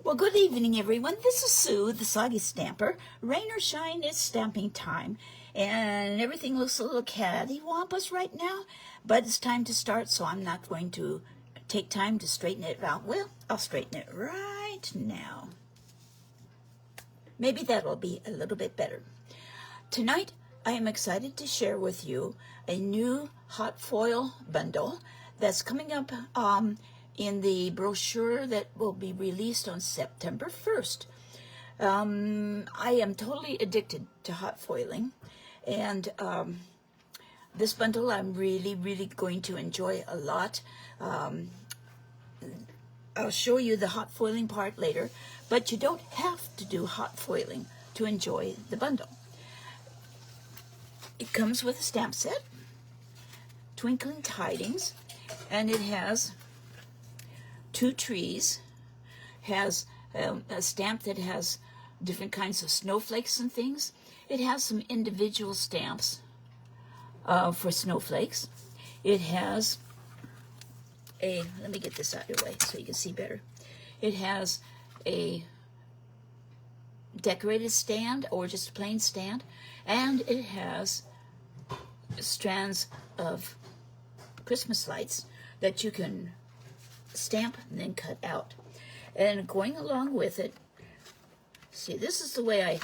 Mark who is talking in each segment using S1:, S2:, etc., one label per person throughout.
S1: Well, good evening, everyone. This is Sue, the Soggy Stamper. Rain or shine, it's stamping time. And everything looks a little cattywampus right now, but it's time to start, so I'm not going to take time to straighten it out. Well, I'll straighten it right now. Maybe that'll be a little bit better. Tonight, I am excited to share with you a new hot foil bundle that's coming up in the brochure that will be released on September 1st. I am totally addicted to hot foiling, and this bundle I'm really going to enjoy a lot. I'll show you the hot foiling part later, but you don't have to do hot foiling to enjoy the bundle. It comes with a stamp set, Twinkling Tidings, and it has 2 trees, has a stamp that has different kinds of snowflakes and things. It has some individual stamps for snowflakes. It has let me get this out of your way so you can see better. It has a decorated stand or just a plain stand, and it has strands of Christmas lights that you can stamp and then cut out. And going along with it, see, this is the way I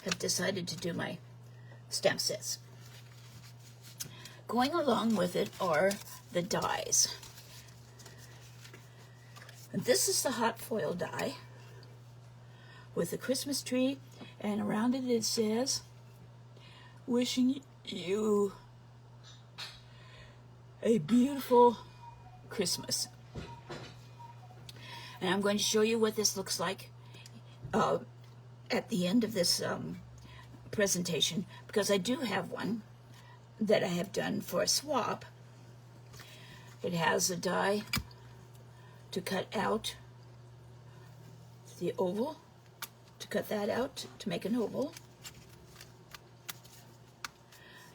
S1: have decided to do my stamp sets. Going along with it are the dies. And this is the hot foil die with a Christmas tree, and around it says, "Wishing you a beautiful Christmas." And I'm going to show you what this looks like at the end of this presentation, because I do have one that I have done for a swap. It has a die to cut out the oval, to cut that out to make an oval.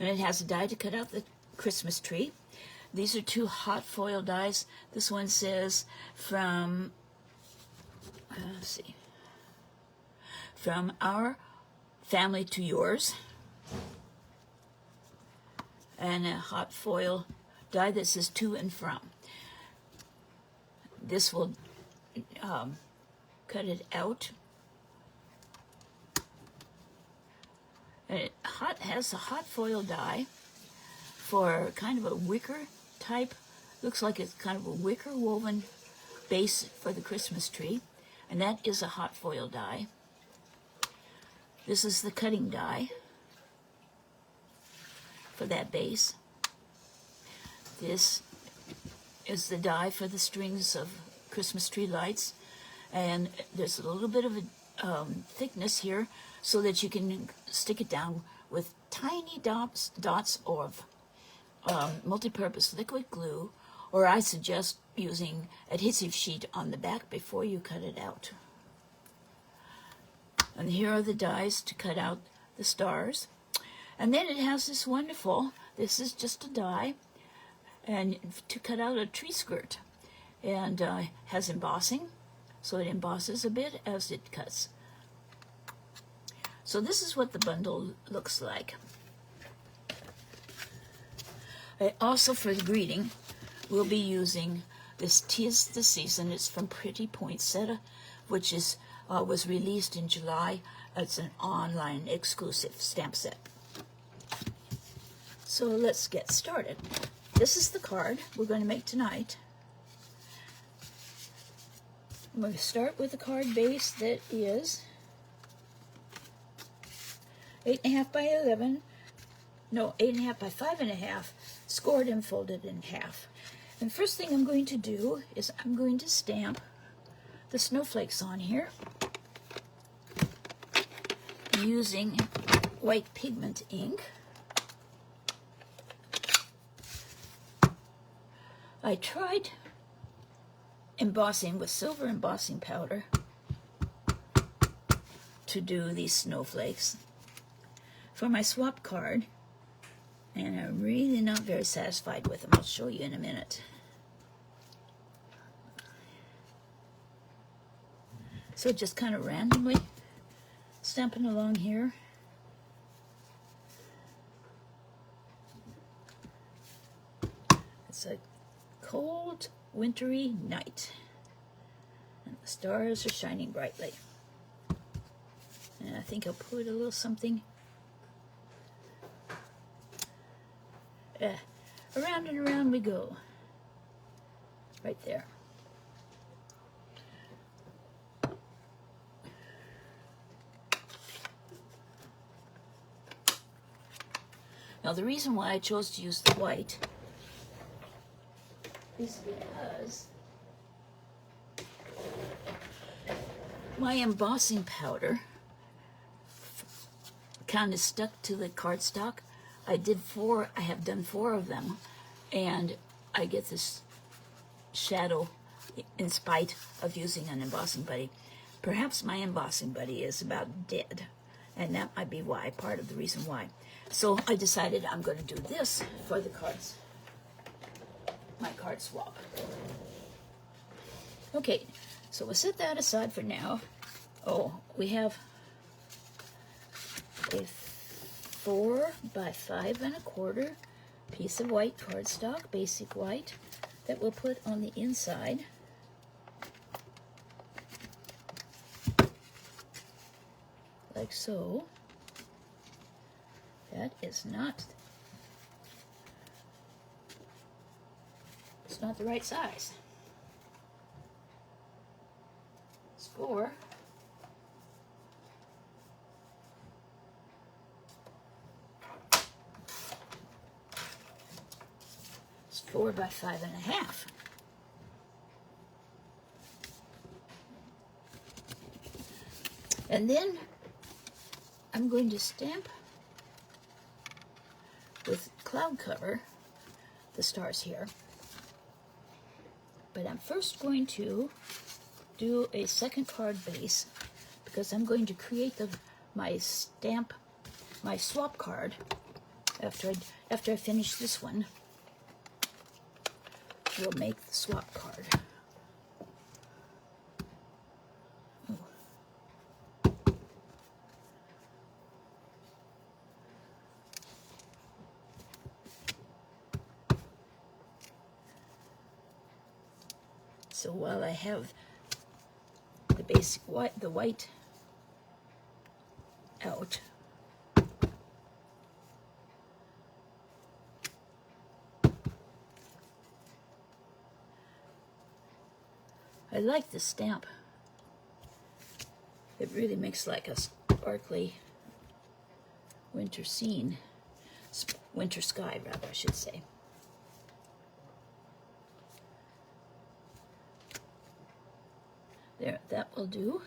S1: And it has a die to cut out the Christmas tree. These are 2 hot foil dies. This one says from our family to yours, and a hot foil die that says to and from. This will cut it out. And it has a hot foil die for kind of a wicker type. Looks like it's kind of a wicker woven base for the Christmas tree, and that is a hot foil die. This is the cutting die for that base. This is the die for the strings of Christmas tree lights, and there's a little bit of a thickness here so that you can stick it down with tiny dots of multi-purpose liquid glue, or I suggest using adhesive sheet on the back before you cut it out. And here are the dies to cut out the stars. And then it has this wonderful, this is just a die, and to cut out a tree skirt, and has embossing, so it embosses a bit as it cuts. So this is what the bundle looks like. Also, for the greeting, we'll be using this "'Tis the Season." It's from Pretty Poinsettia, which is was released in July. It's an online exclusive stamp set. So let's get started. This is the card we're going to make tonight. I'm going to start with a card base that is 8.5 by 11, no, 8.5 by 5.5, scored and folded in half. And first thing I'm going to do is I'm going to stamp the snowflakes on here using white pigment ink. I tried embossing with silver embossing powder to do these snowflakes for my swap card, and I'm really not very satisfied with them. I'll show you in a minute. So just kind of randomly stamping along here. It's a cold, wintry night, and the stars are shining brightly. And I think I'll put a little something around and around we go, right there. Now the reason why I chose to use the white is because my embossing powder kind of stuck to the cardstock. I have done 4 of them, and I get this shadow in spite of using an embossing buddy. Perhaps my embossing buddy is about dead, and that might be why, part of the reason why. So I decided I'm going to do this for the cards, my card swap. Okay, so we'll set that aside for now. Oh, we have a 4 by 5 1/4 piece of white cardstock, basic white, that we'll put on the inside. Like so. That is not, it's not the right size. Score. It's 4 by 5 1/2. And then I'm going to stamp with cloud cover the stars here. But I'm first going to do a second card base, because I'm going to create my swap card after I finish this one. We'll make the swap card. So while I have the basic white, the white out, I like the stamp. It really makes like a sparkly winter scene, winter sky rather, I should say. There, that will do.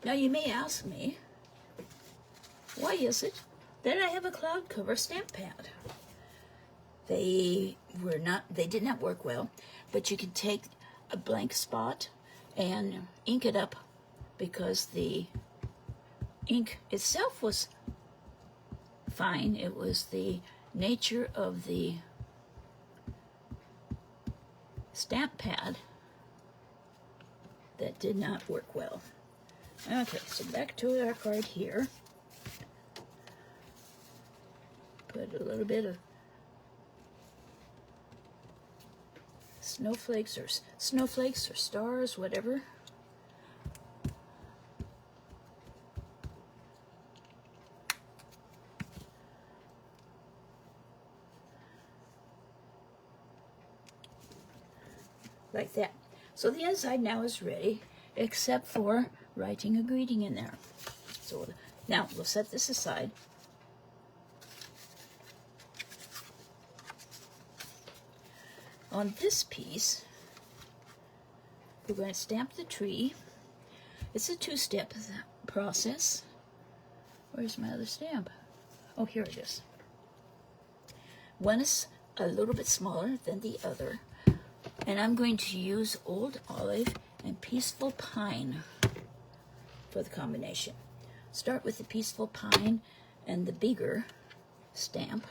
S1: Now you may ask me, why is it that I have a cloud cover stamp pad? They did not work well, but you can take a blank spot and ink it up, because the ink itself was fine. It was the nature of the stamp pad that did not work well. Okay, so back to our card here. Put a little bit of snowflakes or stars, whatever. Like that. So the inside now is ready, except for writing a greeting in there. So now we'll set this aside. On this piece, we're going to stamp the tree. It's a 2-step process. Where's my other stamp? Oh, here it is. One is a little bit smaller than the other, and I'm going to use Old Olive and Peaceful Pine for the combination. Start with the Peaceful Pine and the bigger stamp.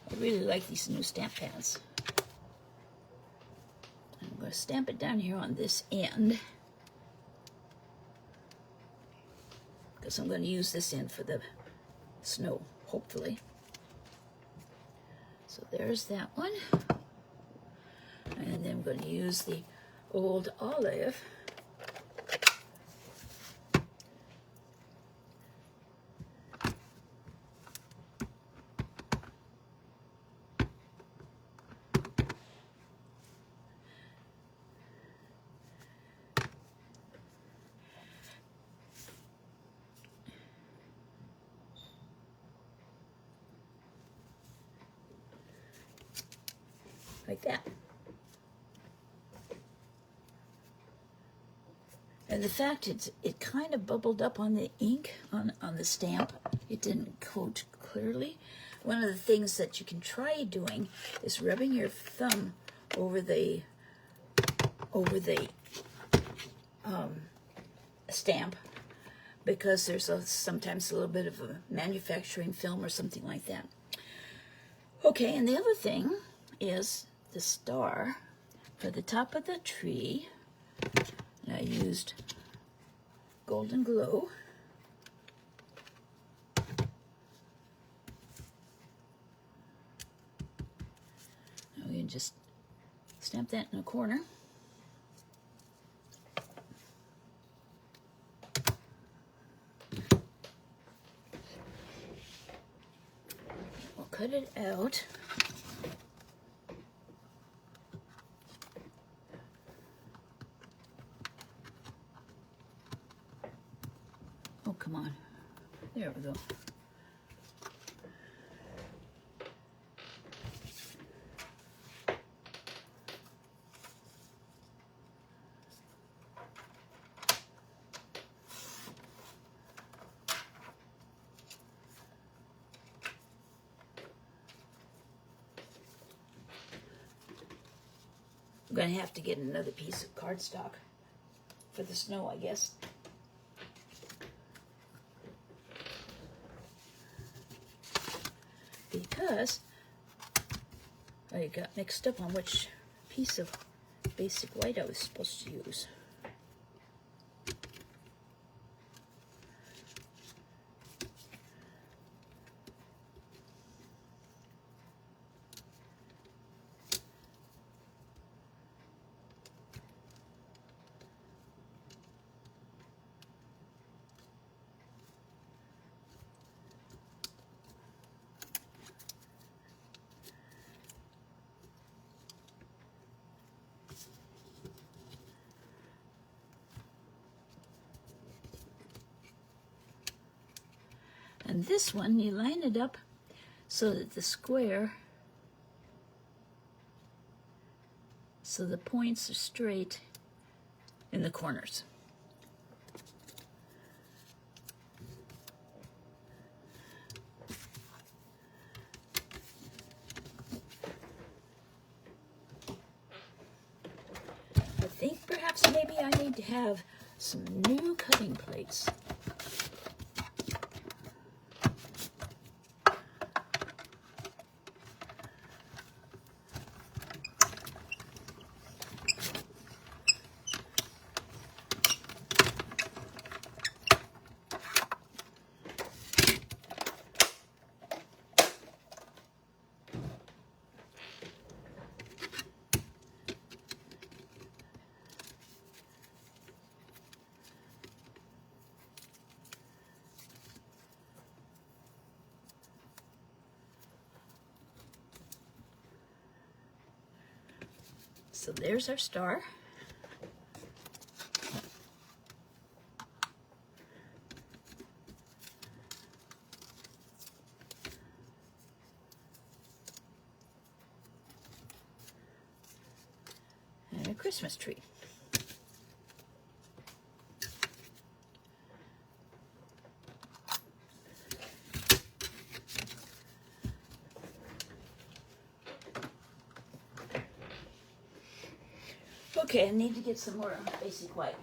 S1: I really like these new stamp pads. I'm going to stamp it down here on this end, because I'm going to use this end for the snow, hopefully. So there's that one. And then I'm going to use the old olive like that. And the fact it kind of bubbled up on the ink, on the stamp, it didn't coat clearly. One of the things that you can try doing is rubbing your thumb over the stamp, because there's sometimes a little bit of a manufacturing film or something like that. Okay, and the other thing is the star for the top of the tree. And I used Golden Glow. Now we can just stamp that in a corner. We'll cut it out. Oh, come on. There we go. I'm going to have to get another piece of cardstock for the snow, I guess. Because I got mixed up on which piece of basic white I was supposed to use. And this one, you line it up so that the square, so the points are straight in the corners. I think perhaps maybe I need to have some new cutting plates. So there's our star. And a Christmas tree. Okay, I need to get some more basic white.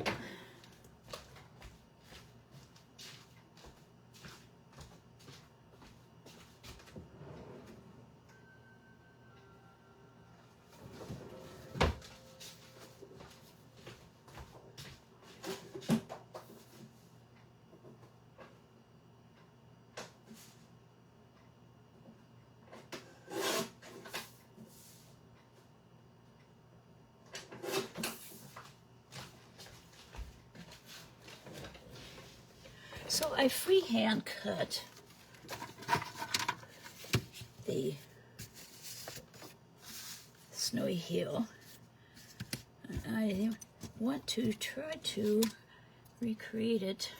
S1: So I freehand cut the snowy hill. I want to try to recreate it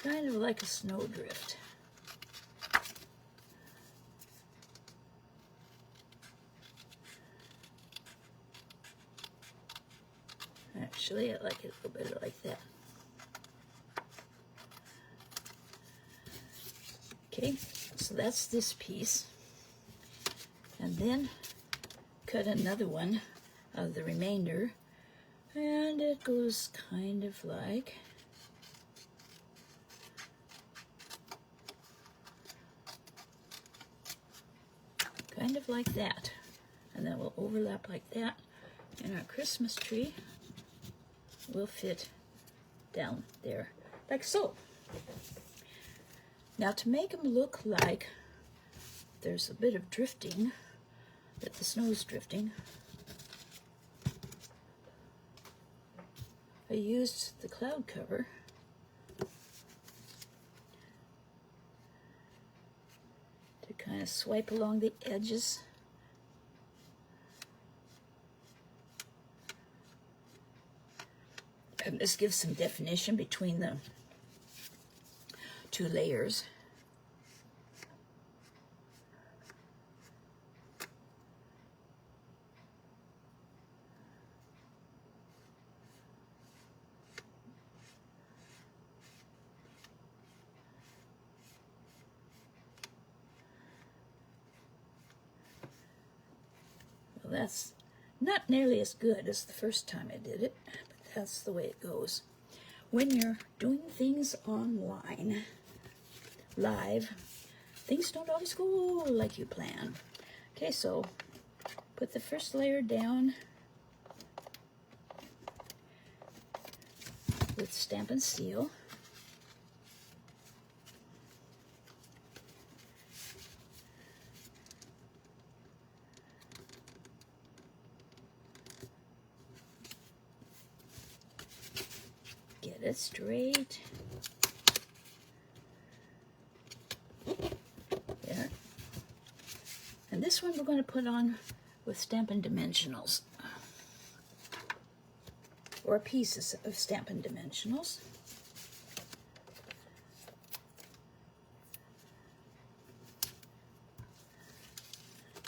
S1: kind of like a snowdrift. Actually, I like it a little bit like that. Okay, so that's this piece. And then cut another one of the remainder. And it goes kind of like that. And then we'll overlap like that. And our Christmas tree will fit down there like so. Now to make them look like there's a bit of drifting, that the snow's drifting, I used the cloud cover to kind of swipe along the edges. And this gives some definition between the two layers. Well, that's not nearly as good as the first time I did it, but that's the way it goes. When you're doing things online, live, things don't always go like you plan. Okay, so put the first layer down with Stamp and Seal. Get it straight. There. And this one we're going to put on with Stampin' Dimensionals, or pieces of Stampin' Dimensionals.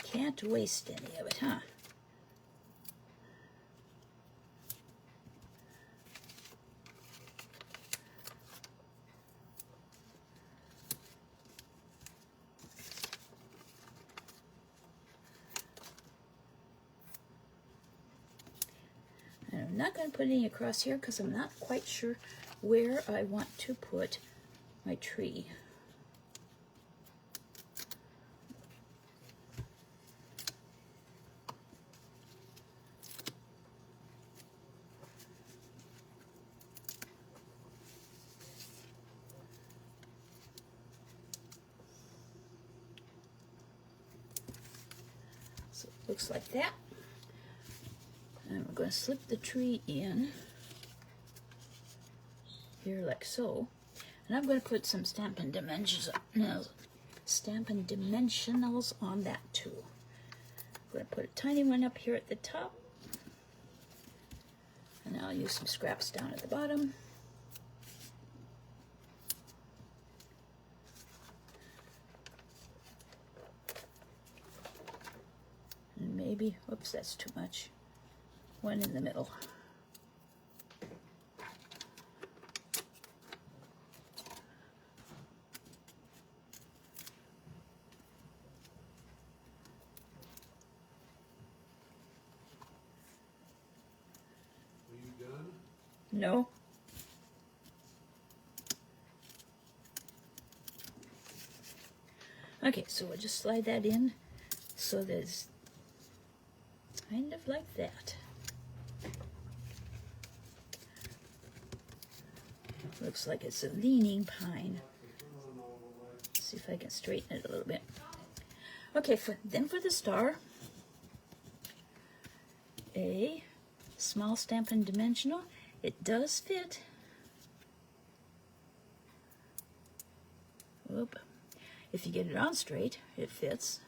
S1: Can't waste any of it, huh? I'm not going to put any across here because I'm not quite sure where I want to put my tree. So it looks like that. And we're going to slip the tree in here like so. And I'm going to put some Stampin' Dimensionals on that too. I'm going to put a tiny one up here at the top. And I'll use some scraps down at the bottom. And maybe. Oops, that's too much. One in the middle.
S2: Are you done?
S1: No. Okay, so we'll just slide that in so there's kind of like that. Looks like it's a leaning pine. See if I can straighten it a little bit. Okay, then for the star, a small Stampin' Dimensional. It does fit. Whoop. If you get it on straight, it fits.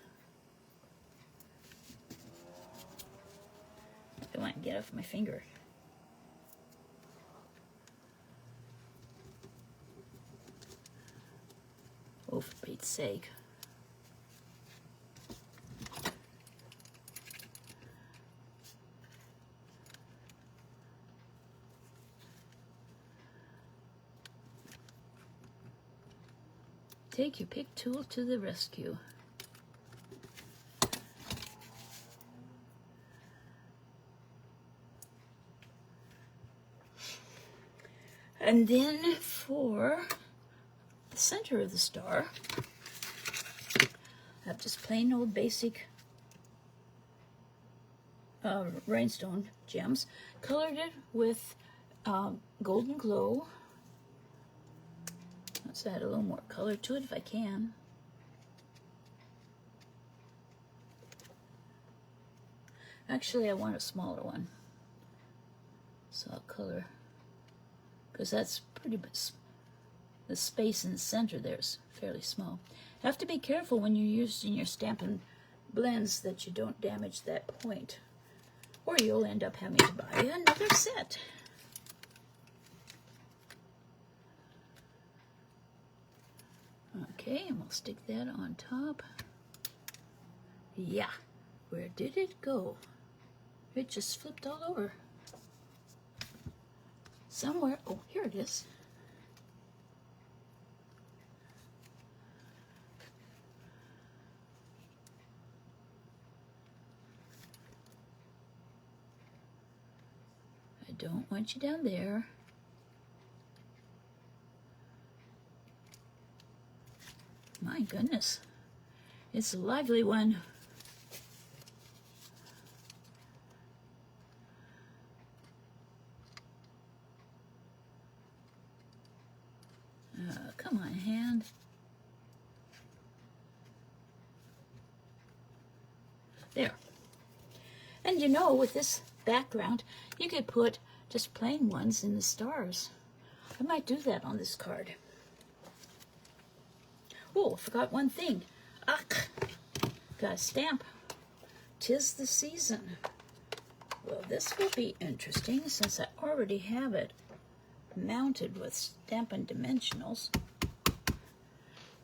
S1: I want to get off my finger. Oh, for Pete's sake. Take your pick tool to the rescue. And then for the center of the star, I have just plain old basic rhinestone gems. Colored it with Golden Glow. Let's add a little more color to it if I can. Actually, I want a smaller one. So I'll color, because that's pretty much, the space in the center there is fairly small. You have to be careful when you're using your Stampin' blends that you don't damage that point, or you'll end up having to buy another set. Okay, and we'll stick that on top. Yeah, where did it go? It just flipped all over. Somewhere, oh, here it is. I don't want you down there. My goodness, it's a lively one. Come on, hand. There. And you know, with this background, you could put just plain ones in the stars. I might do that on this card. Oh, I forgot one thing. Ach, got a stamp. 'Tis the season. Well, this will be interesting since I already have it mounted with Stampin' Dimensionals.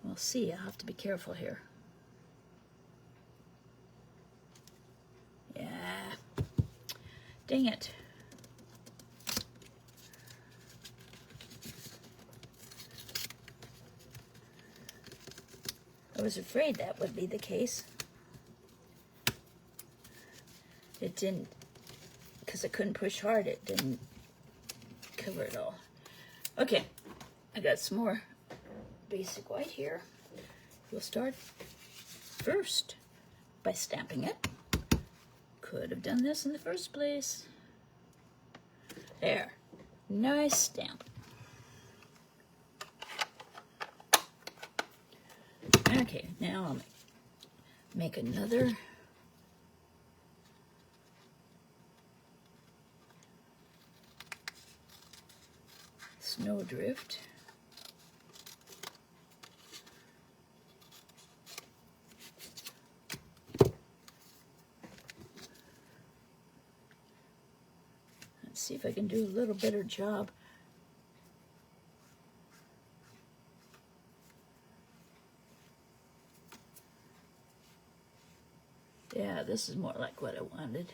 S1: We'll see. I'll have to be careful here. Yeah. Dang it. I was afraid that would be the case. It didn't, because I couldn't push hard, it didn't cover it all. Okay, I got some more basic white here. We'll start first by stamping it. Could have done this in the first place. There, nice stamp. Okay, now I'll make another snowdrift. Let's see if I can do a little better job. Yeah, this is more like what I wanted.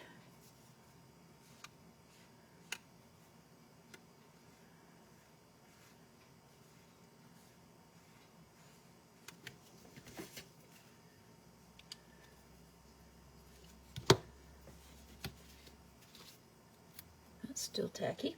S1: That's still tacky.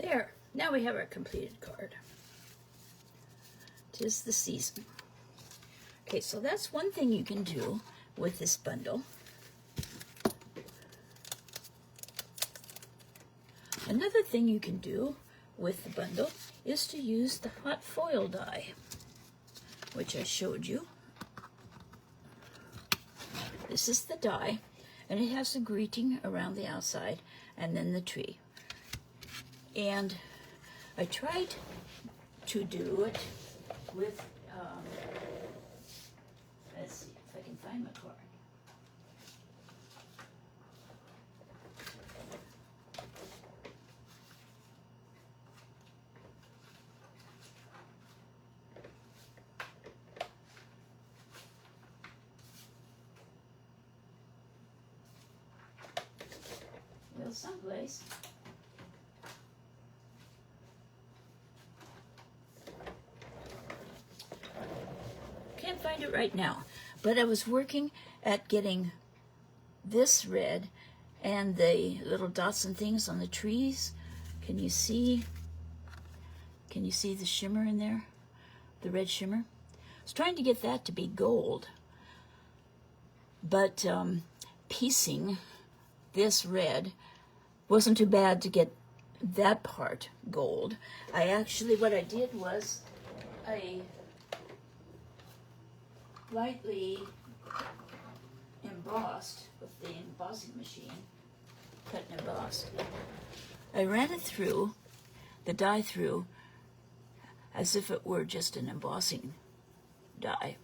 S1: There, now we have our completed card. 'Tis the season. Okay, so that's one thing you can do with this bundle. Another thing you can do with the bundle is to use the hot foil die, which I showed you. This is the die, and it has a greeting around the outside, and then the tree. And I tried to do it with, let's see if I can find my card. Well, someplace. Can't find it right now, but I was working at getting this red and the little dots and things on the trees. Can you see the shimmer in there? The red shimmer? I was trying to get that to be gold, but piecing this red wasn't too bad to get that part gold. What I did was I lightly embossed with the embossing machine, cut and embossed. I ran it through, the die through, as if it were just an embossing die.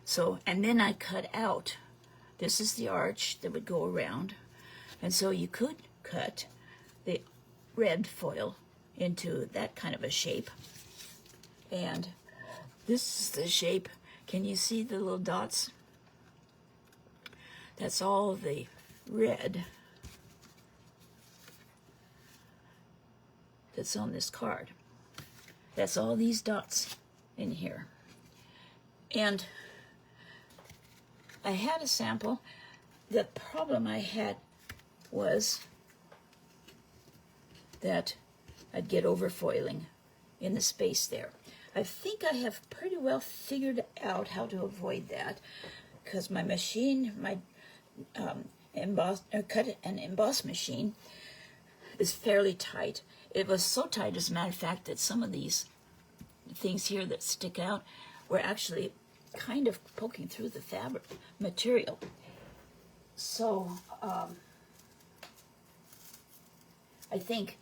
S1: So, and then I cut out, this is the arch that would go around, and so you could cut the red foil into that kind of a shape. And this is the shape. Can you see the little dots? That's all the red that's on this card. That's all these dots in here. And I had a sample. The problem I had was that I'd get overfoiling in the space there. I think I have pretty well figured out how to avoid that, because my machine, my cut and emboss machine, is fairly tight. It was so tight, as a matter of fact, that some of these things here that stick out were actually kind of poking through the fabric material. So I think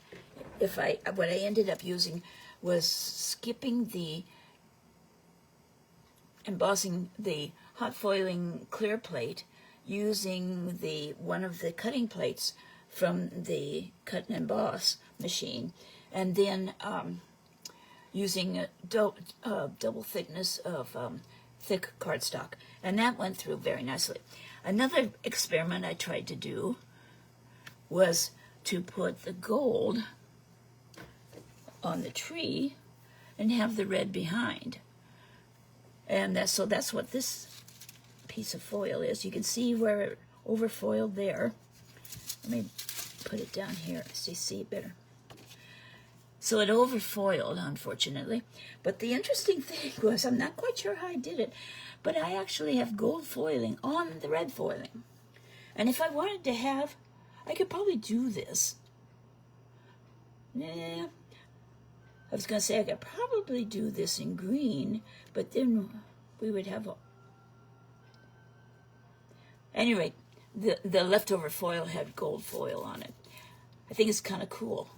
S1: what I ended up using was skipping the embossing, the hot foiling clear plate, using one of the cutting plates from the cut and emboss machine, and then using a double thickness of thick cardstock, and that went through very nicely. Another experiment I tried to do was to put the gold on the tree and have the red behind. And that's what this piece of foil is. You can see where it overfoiled there. Let me put it down here so you see it better. So it overfoiled, unfortunately. But the interesting thing was, I'm not quite sure how I did it, but I actually have gold foiling on the red foiling. And if I wanted to have, I could probably do this. Nah, I was going to say I could probably do this in green, but then we would have anyway, the leftover foil had gold foil on it. I think it's kind of cool.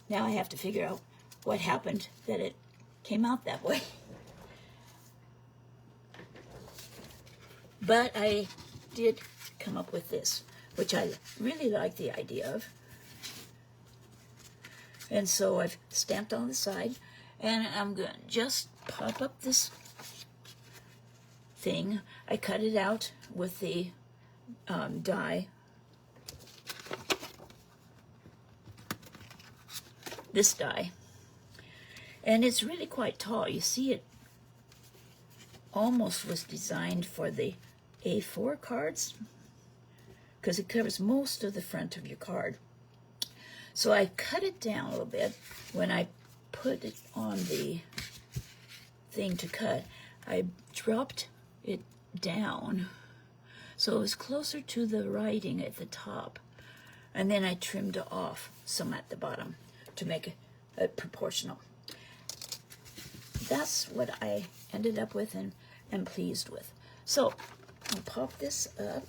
S1: Now I have to figure out what happened that it came out that way. But I did come up with this, which I really like the idea of. And so I've stamped on the side, and I'm going to just pop up this thing. I cut it out with the die. This die. And it's really quite tall. You see, it almost was designed for the A4 cards because it covers most of the front of your card. So I cut it down a little bit. When I put it on the thing to cut, I dropped it down so it was closer to the writing at the top. And then I trimmed off some at the bottom to make it proportional. That's what I ended up with and am pleased with. So I'll pop this up.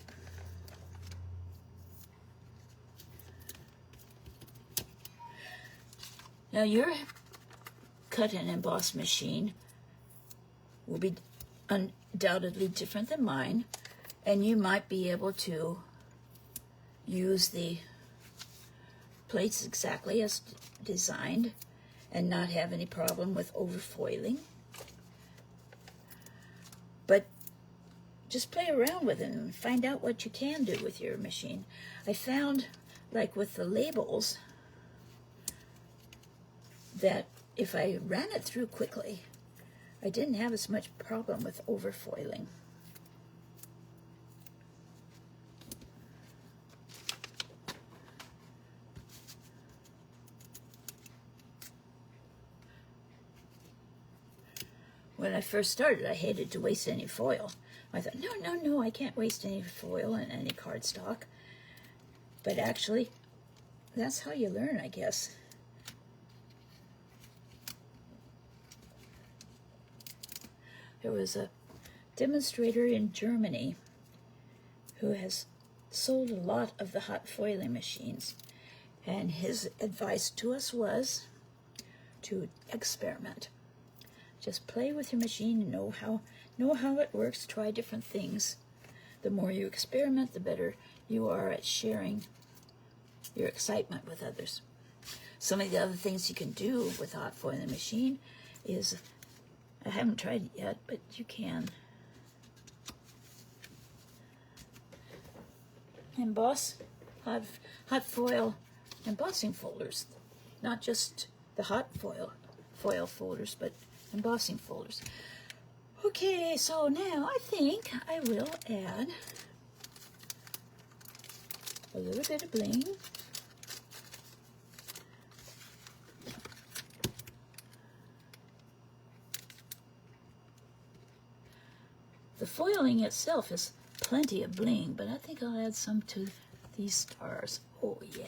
S1: Now your cut and emboss machine will be undoubtedly different than mine, and you might be able to use the plates exactly as designed and not have any problem with overfoiling. But just play around with it and find out what you can do with your machine. I found, like with the labels, that if I ran it through quickly, I didn't have as much problem with overfoiling. When I first started, I hated to waste any foil. I thought, no, I can't waste any foil in any cardstock. But actually, that's how you learn, I guess. There was a demonstrator in Germany who has sold a lot of the hot foiling machines, and his advice to us was to experiment. Just play with your machine and know how it works, try different things. The more you experiment, the better you are at sharing your excitement with others. Some of the other things you can do with the hot foiling machine is, I haven't tried it yet, but you can emboss hot foil embossing folders, not just the hot foil folders, but embossing folders. Okay, so now I think I will add a little bit of bling. The foiling itself is plenty of bling, but I think I'll add some to these stars. Oh, yeah.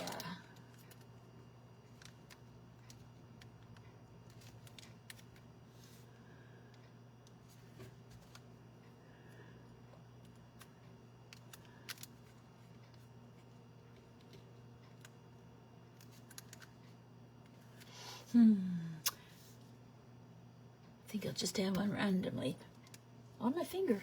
S1: I think I'll just add one randomly on my finger.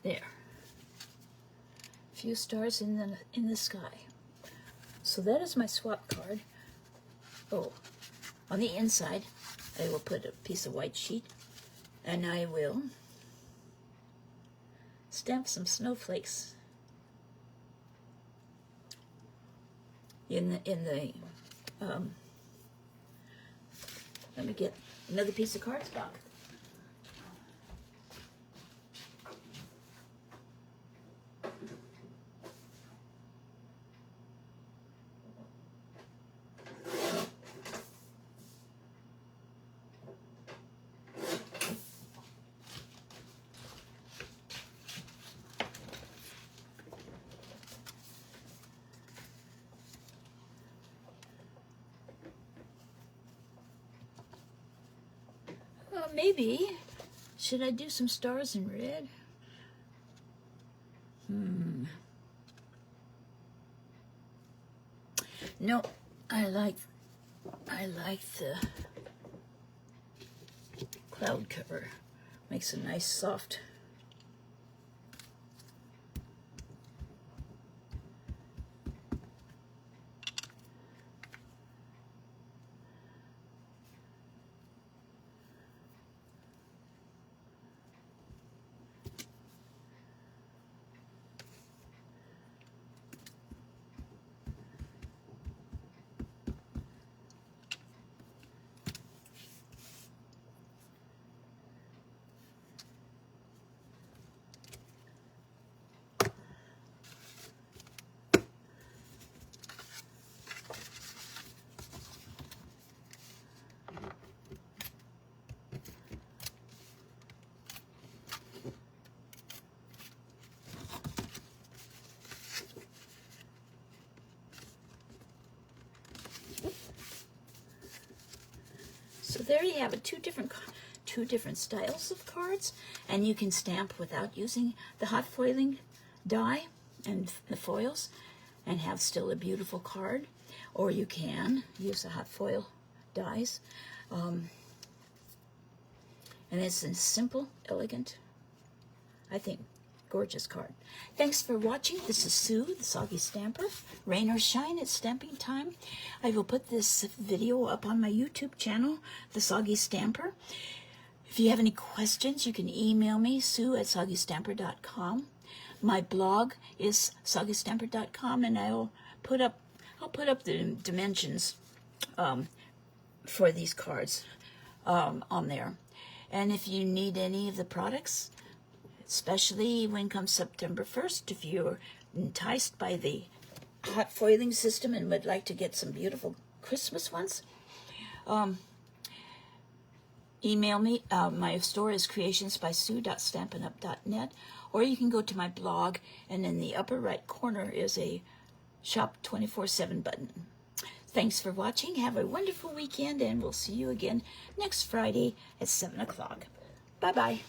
S1: There. A few stars in the sky. So that is my swap card. Oh, on the inside, I will put a piece of white sheet, and I will stamp some snowflakes in the let me get another piece of cardstock. maybe. Should I do some stars in red? No, I like the cloud cover. Makes a nice soft. So there you have it, two different styles of cards, and you can stamp without using the hot foiling die and the foils and have still a beautiful card, or you can use the hot foil dies. And it's a simple, elegant, I think, gorgeous card. Thanks for watching. This is Sue, the Soggy Stamper. Rain or shine, it's stamping time. I will put this video up on my YouTube channel, The Soggy Stamper. If you have any questions, you can email me, sue@soggystamper.com. My blog is soggystamper.com, and I'll put up the dimensions for these cards on there. And if you need any of the products, especially when comes September 1st, if you're enticed by the hot foiling system and would like to get some beautiful Christmas ones, email me. My store is creationsbysue.stampinup.net, or you can go to my blog, and in the upper right corner is a Shop 24/7 button. Thanks for watching. Have a wonderful weekend, and we'll see you again next Friday at 7 o'clock. Bye-bye.